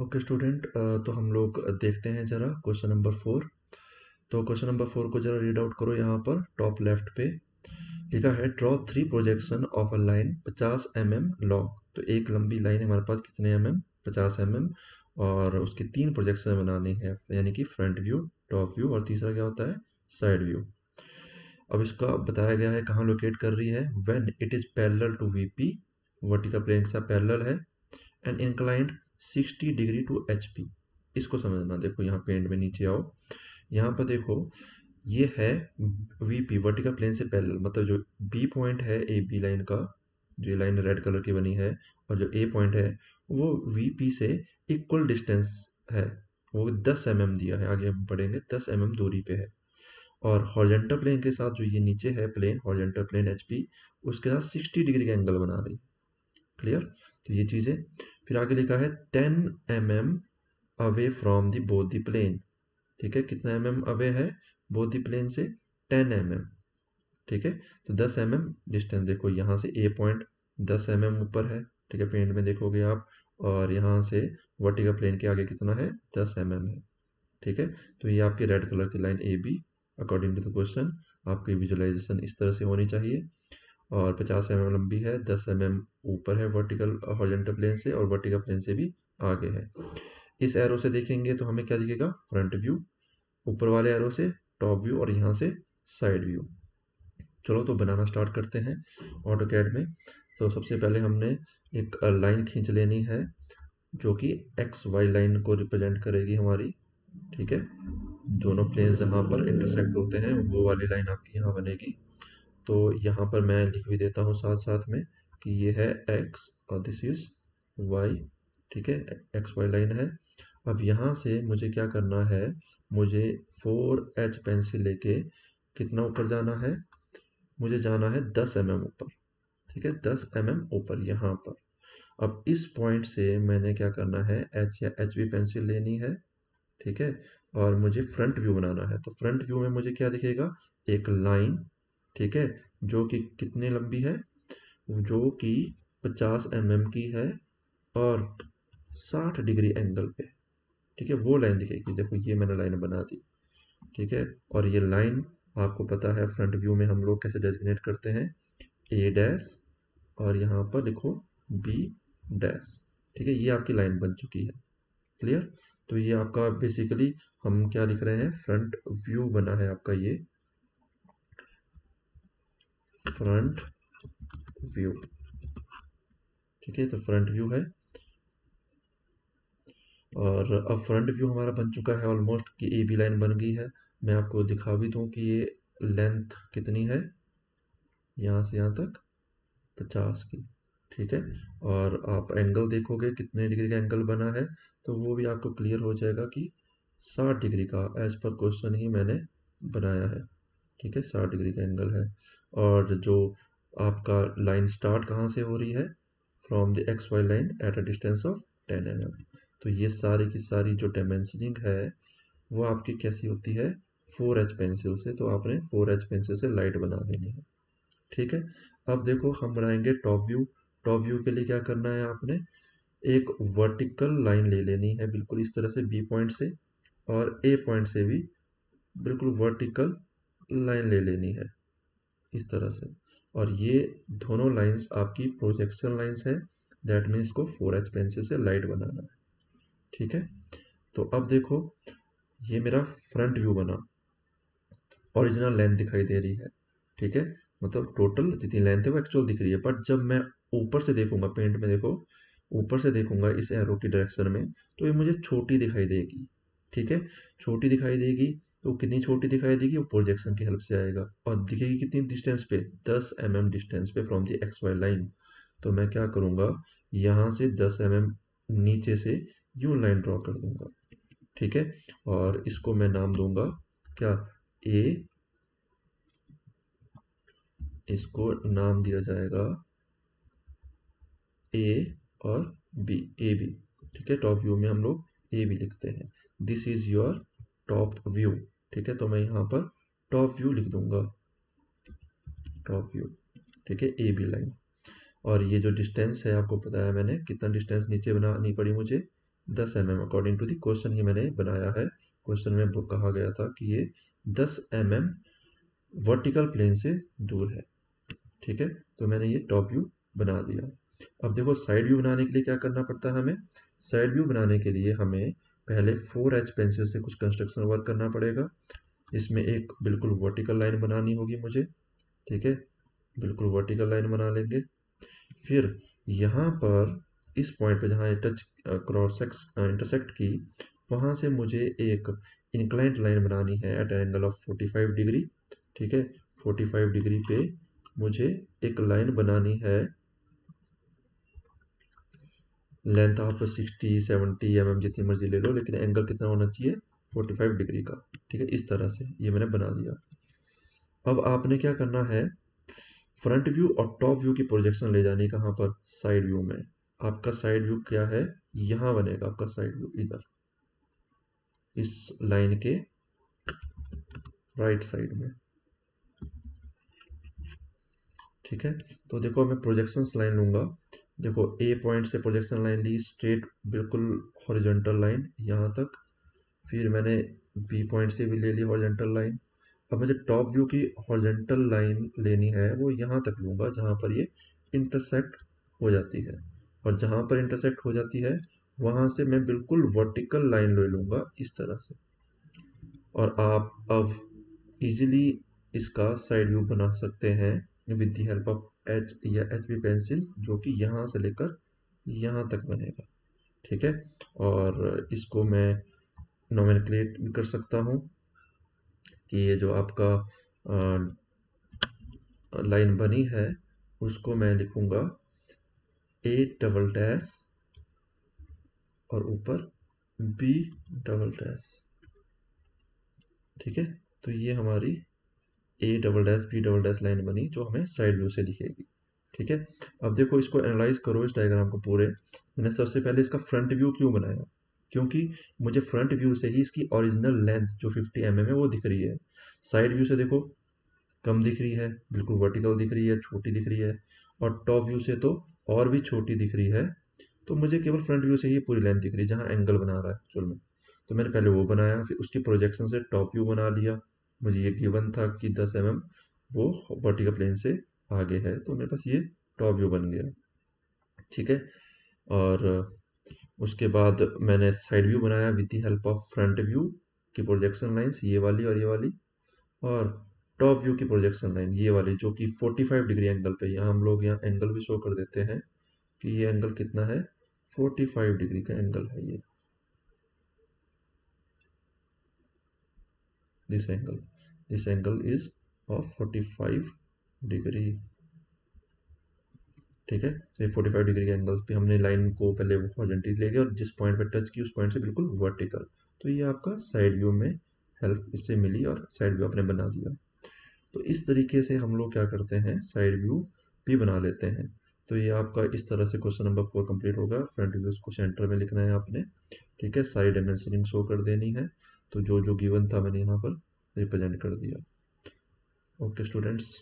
Okay student, तो हम लोग देखते हैं जरा क्वेश्चन नंबर 4। तो क्वेश्चन नंबर 4 को जरा रीड आउट करो। यहाँ पर टॉप लेफ्ट पे लिखा है draw 3 projection of a line 50 long. तो एक लंबी लाइन हमारे पास कितने 50 और उसके 3 प्रोजेक्शन बनाने हैं, यानी कि फ्रंट व्यू, टॉप व्यू और तीसरा क्या होता है, साइड व्यू। अब इसका बताया गया है कहाँ लोकेट कर रही है। When it is parallel to V P, vertical plane के साथ पैरेलल है, and inclined 60 degree to H P. इसको समझना। देखो यहाँ पेंट में नीचे आओ, यहाँ पर देखो ये है वीपी, वर्टिकल प्लेन से पैरेलल, मतलब जो बी पॉइंट है ए बी लाइन का, जो ये लाइन रेड कलर की बनी है, और जो ए पॉइंट है वो वीपी से इक्वल डिस्टेंस है। वो 10 दिया है, आगे हम पढ़ेंगे, 10 दूरी पे है। और हॉरिजॉन्टल प्लेन के साथ जो ये नीचे है प्लेन, हॉरिजॉन्टल प्लेन एचपी, उसके साथ 60 डिग्री का एंगल बना रही है। क्लियर? तो ये चीज़ें। फिर आगे लिखा है 10 away from the both the plane. ठीक है, कितना अवे है बोथ द प्लेन से, 10 ठीक है, तो 10 डिस्टेंस। देखो यहाँ से ए पॉइंट 10 ऊपर है, ठीक है, पेंट में देखोगे आप, और यहाँ से वर्टिकल प्लेन के आगे कितना है, 10 है। ठीक है, तो ये आपकी रेड कलर की line A B, according to the question आपकी विजुअलाइजेशन इस तरह से होनी चाहिए। और 50 लंबी है, 10 ऊपर है वर्टिकल हॉरिजॉन्टल प्लेन से, और वर्टिकल प्लेन से भी आगे है। इस एरो से देखेंगे तो हमें क्या दिखेगा, फ्रंट व्यू, ऊपर वाले एरो से टॉप व्यू, और यहाँ से साइड व्यू। चलो तो बनाना स्टार्ट करते हैं ऑटोकैड में। तो सबसे पहले हमने एक लाइन खींच लेनी है जो कि एक्स वाई लाइन को रिप्रेजेंट करेगी हमारी। ठीक है, दोनों प्लेन्स जहाँ पर इंटरसेक्ट होते हैं वो वाली लाइन आपकी यहाँ बनेगी। तो यहाँ पर मैं लिख भी देता हूँ साथ साथ में कि ये है x और दिस इज y। ठीक है, एक्स वाई लाइन है। अब यहाँ से मुझे क्या करना है, मुझे 4H पेंसिल लेके कितना ऊपर जाना है, मुझे जाना है 10 ऊपर। ठीक है, 10 ऊपर यहाँ पर। अब इस पॉइंट से मैंने क्या करना है, H या HB पेंसिल लेनी है। ठीक है, और मुझे फ्रंट व्यू बनाना है। तो फ्रंट व्यू में मुझे क्या दिखेगा, एक लाइन, ठीक है, जो कि कितनी लंबी है, जो कि 50 की है और 60 डिग्री एंगल पे। ठीक है, वो लाइन दिखेगी। देखो ये मैंने लाइन बना दी। ठीक है, और ये लाइन आपको पता है फ्रंट व्यू में हम लोग कैसे डेजिग्नेट करते हैं, ए डैश, और यहाँ पर लिखो बी डैश। ठीक है, ये आपकी लाइन बन चुकी है। क्लियर? तो ये आपका बेसिकली हम क्या लिख रहे हैं, फ्रंट व्यू बना है आपका ये फ्रंट व्यू। ठीक है, तो फ्रंट व्यू है। और अब फ्रंट व्यू हमारा बन चुका है ऑलमोस्ट, कि ए बी लाइन बन गई है। मैं आपको दिखा भी दूं कि ये लेंथ कितनी है, यहाँ से यहाँ तक 50 की। ठीक है, और आप एंगल देखोगे कितने डिग्री का एंगल बना है, तो वो भी आपको क्लियर हो जाएगा कि 60 डिग्री का एज पर क्वेश्चन ही मैंने बनाया है। ठीक है, 60 डिग्री का एंगल है। और जो आपका लाइन स्टार्ट कहाँ से हो रही है, from the X Y line at a distance of 10 तो ये सारी की सारी जो डायमेंशनिंग है वो आपकी कैसी होती है, 4H पेंसिल से। तो आपने 4H पेंसिल से लाइट बना देनी है। ठीक है, अब देखो हम बनाएंगे टॉप व्यू। टॉप व्यू के लिए क्या करना है, आपने एक वर्टिकल लाइन ले लेनी है बिल्कुल इस तरह से, बी पॉइंट से और ए पॉइंट से भी बिल्कुल वर्टिकल लाइन ले लेनी है इस तरह से। और ये दोनों लाइंस आपकी प्रोजेक्शन लाइंस है, दैट मीन्स को 4H पेंसिल से लाइट बनाना है। ठीक है, तो अब देखो ये मेरा फ्रंट व्यू बना, ओरिजिनल लेंथ दिखाई दे रही है। ठीक है, मतलब टोटल जितनी लेंथ है वो एक्चुअल दिख रही है, बट जब मैं ऊपर से देखूंगा, पेंट में देखो, ऊपर से देखूंगा इस एरो की डायरेक्शन में, तो ये मुझे छोटी दिखाई देगी। ठीक है, छोटी दिखाई देगी। तो कितनी छोटी दिखाई देगी, वो प्रोजेक्शन की हेल्प से आएगा, और दिखेगी कितनी डिस्टेंस पे, 10 डिस्टेंस पे from the X Y line. तो मैं क्या करूंगा, यहाँ से 10 नीचे से यूं लाइन ड्रॉ कर दूंगा। ठीक है, और इसको मैं नाम दूंगा क्या, ए, इसको नाम दिया जाएगा ए और बी, ए बी। ठीक है, टॉप व्यू में हम लोग ए बी लिखते हैं। This is your top view. ठीक है, तो मैं यहाँ पर टॉप व्यू लिख दूंगा, टॉप व्यू। ठीक है, ए बी लाइन। और ये जो डिस्टेंस है आपको पता है मैंने कितना डिस्टेंस नीचे बनानी पड़ी मुझे, 10 mm according to the question ही मैंने बनाया है। क्वेश्चन में कहा गया था कि ये 10 mm वर्टिकल प्लेन से दूर है। ठीक है, तो मैंने ये टॉप व्यू बना दिया। अब देखो साइड व्यू बनाने के लिए क्या करना पड़ता है हमें। साइड व्यू बनाने के लिए हमें पहले 4H पेंसिल से कुछ कंस्ट्रक्शन वर्क करना पड़ेगा। इसमें एक बिल्कुल वर्टिकल लाइन बनानी होगी मुझे। ठीक है, बिल्कुल वर्टिकल लाइन बना लेंगे। फिर यहाँ पर इस पॉइंट पे जहाँ टच क्रॉस इंटरसेक्ट की, वहाँ से मुझे एक इंक्लाइंट लाइन बनानी है एट एंगल ऑफ 45 डिग्री। ठीक है, 45 डिग्री पे मुझे एक लाइन बनानी है, लेंथ आप 60-70 mm जितनी मर्जी ले लो, लेकिन एंगल कितना होना चाहिए, 45 डिग्री का। ठीक है, इस तरह से ये मैंने बना दिया। अब आपने क्या करना है, फ्रंट व्यू और टॉप व्यू की प्रोजेक्शन ले जानी कहाँ पर, साइड व्यू में। आपका साइड व्यू क्या है, यहाँ बनेगा आपका साइड व्यू, इधर इस लाइन के राइट साइड में। ठीक है, तो देखो मैं प्रोजेक्शन लाइन लूंगा। देखो ए पॉइंट से प्रोजेक्शन लाइन ली स्ट्रेट, बिल्कुल हॉरिजॉन्टल लाइन यहाँ तक। फिर मैंने बी पॉइंट से भी ले ली हॉरिजॉन्टल लाइन। अब मुझे टॉप व्यू की हॉरिजॉन्टल लाइन लेनी है, वो यहाँ तक लूंगा जहाँ पर ये इंटरसेक्ट हो जाती है। और जहाँ पर इंटरसेक्ट हो जाती है वहाँ से मैं बिल्कुल वर्टिकल लाइन ले लूंगा इस तरह से। और आप अब इजीली इसका साइड व्यू बना सकते हैं with the help of H या HB पेंसिल, जो कि यहाँ से लेकर यहाँ तक बनेगा। ठीक है, और इसको मैं नोमेनक्लेट भी कर सकता हूँ कि ये जो आपका लाइन बनी है उसको मैं लिखूंगा A डबल डैश और ऊपर B डबल डैश। ठीक है, तो ये हमारी A double dash B double dash line बनी जो हमें साइड व्यू से दिखेगी। ठीक है, अब देखो इसको एनालाइज करो इस डायग्राम को पूरे। मैंने सबसे पहले इसका फ्रंट व्यू क्यों बनाया, क्योंकि मुझे फ्रंट व्यू से ही इसकी ओरिजिनल लेंथ जो 50 mm है वो दिख रही है। साइड व्यू से देखो कम दिख रही है, बिल्कुल वर्टिकल दिख रही है, छोटी दिख रही है। और टॉप व्यू से तो और भी छोटी दिख रही है। तो मुझे केवल फ्रंट व्यू से ही पूरी लेंथ दिख रही है जहाँ एंगल बना रहा है एक्चुअल में। तो मैंने पहले वो बनाया, फिर उसकी प्रोजेक्शन से टॉप व्यू बना लिया। मुझे ये गिवन था कि 10 mm वो वर्टिकल प्लेन से आगे है, तो मेरे पास ये टॉप व्यू बन गया। ठीक है, और उसके बाद मैंने साइड व्यू बनाया with the help of front view की प्रोजेक्शन लाइंस, ये वाली और ये वाली। और टॉप व्यू की प्रोजेक्शन लाइन ये वाली जो कि 45 डिग्री एंगल पे, यहाँ हम लोग यहाँ एंगल भी शो कर देते हैं कि ये एंगल कितना है, 45 डिग्री का एंगल है ये, this angle is of 45 degree. ठीक है, तो ये 45 डिग्री के एंगल्स पे हमने लाइन को पहले वो हॉरिजॉन्टली ले गए और जिस पॉइंट पे टच की उस पॉइंट से बिल्कुल वर्टिकल। तो ये आपका साइड व्यू में हेल्प इससे मिली और साइड व्यू आपने बना दिया। तो इस तरीके से हम लोग क्या करते हैं, साइड व्यू भी बना लेते हैं। तो ये आपका इस तरह से क्वेश्चन नंबर 4 कंप्लीट होगा। फ्रंट व्यू को सेंटर में लिखना है आपने। ठीक है, साइड डायमेंशनिंग शो कर देनी है। तो जो जो गिवन था मैंने यहाँ पर रिप्रेजेंट कर दिया। Okay students.